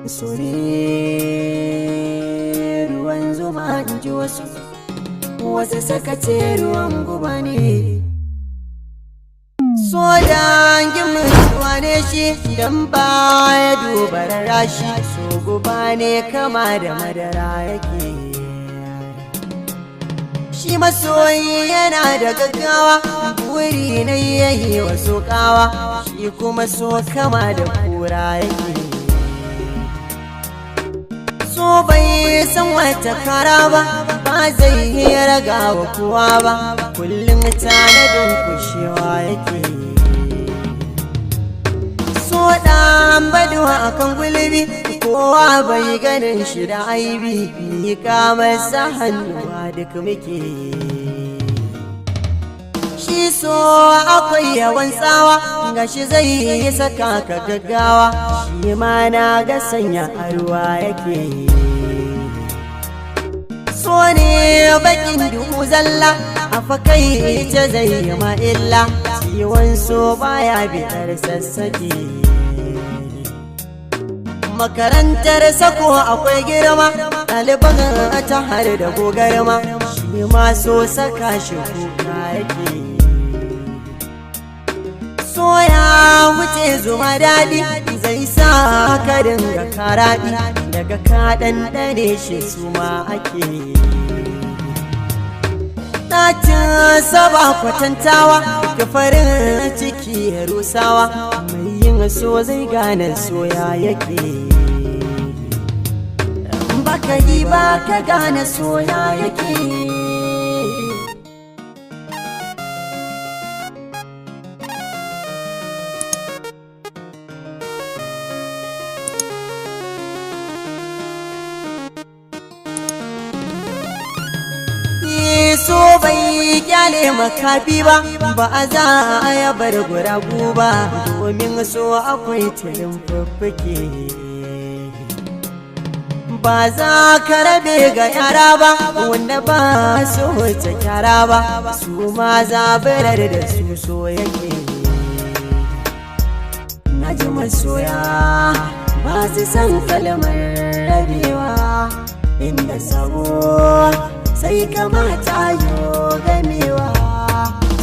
so ne ruwan zuma in ji wasu suka ce ruwan guba ne. So dangin mutuwa ne shi don ba ya duba rarashi, so guba ne kama da madara yake. Shi masoyi yana da gaggawa, buri na yayi wasu kawa, shi kuma so kama da kura yake. So bai san wata kara ba, ba zai iya raga wa kowa ba, kullum tanadin kushewa yake. So ɗan baduwa akan gulbi, kowa bai ganin shi da aibi, ni masa hannuwa duk muke. Shi so akwai yawan tsawa, gashi zai yi saka ka gaggawa, shi ma na ga sanya a ruwa yake. So ne bakin duhu zalla, a fakai ita zai yi illa, ciwon so baya bitar sassake. Makarantar sako akwai girma, ɗaliban ta har da gogarma, shi ma so saka shi kuka yake. So ya wuce zuma daɗi, zai sa ka dinga karaɗi, daga kaɗan ɗane shi su ma ake. Ɗacin saba kwatantawa, ga farin ciki ya rusawa, mai yin so zai gane soya yake. Baka yi ba ka gane soya yake. So bai kyale makafi ba, ba a za a ya bar guragu ba, domin so akwai tilin fuffuke. Ba za ka rabe ga yara ba, wanda ba so ta kyara ba, su ma zabirar da su so yake. Na ji masoya ba su san kalmar rabewa, inda sabo sai kamata yo gamewa.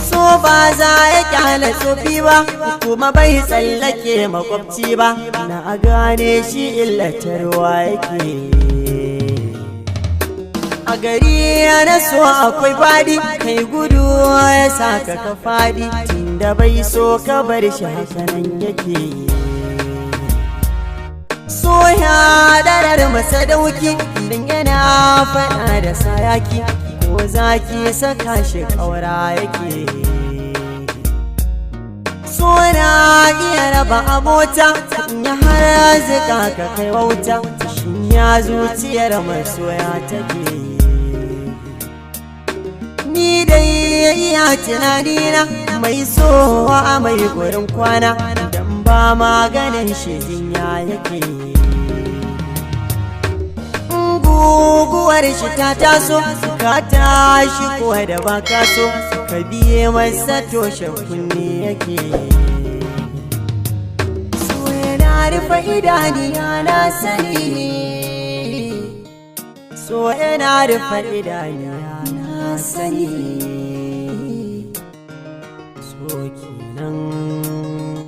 So ba za ya kyale tsofi ba, kuma bai tsallake makwabci ba, na gane shi illatarwa yake. A gari na so akwai fadi, kai gudu ya saka ka fadi, tunda bai so ka bar shi hakanan yake. So ya darar masa dauki, din yana faɗa da sayaki, ko zaki saka shi ƙaura yake. So na iya raba abota, ya harzika ka kai wauta, shin ya zuciyar masoya take. Ni dai iya tunanina, mai so a mai gurin kwana, dan ba maganin shi jinya yake. Guguwar shi ta taso, ka tashi kuwa da ba ka so, ka biye masa toshe kunne yake. So yana rufe idaniya na sani, so yana rufe idaniya na sani.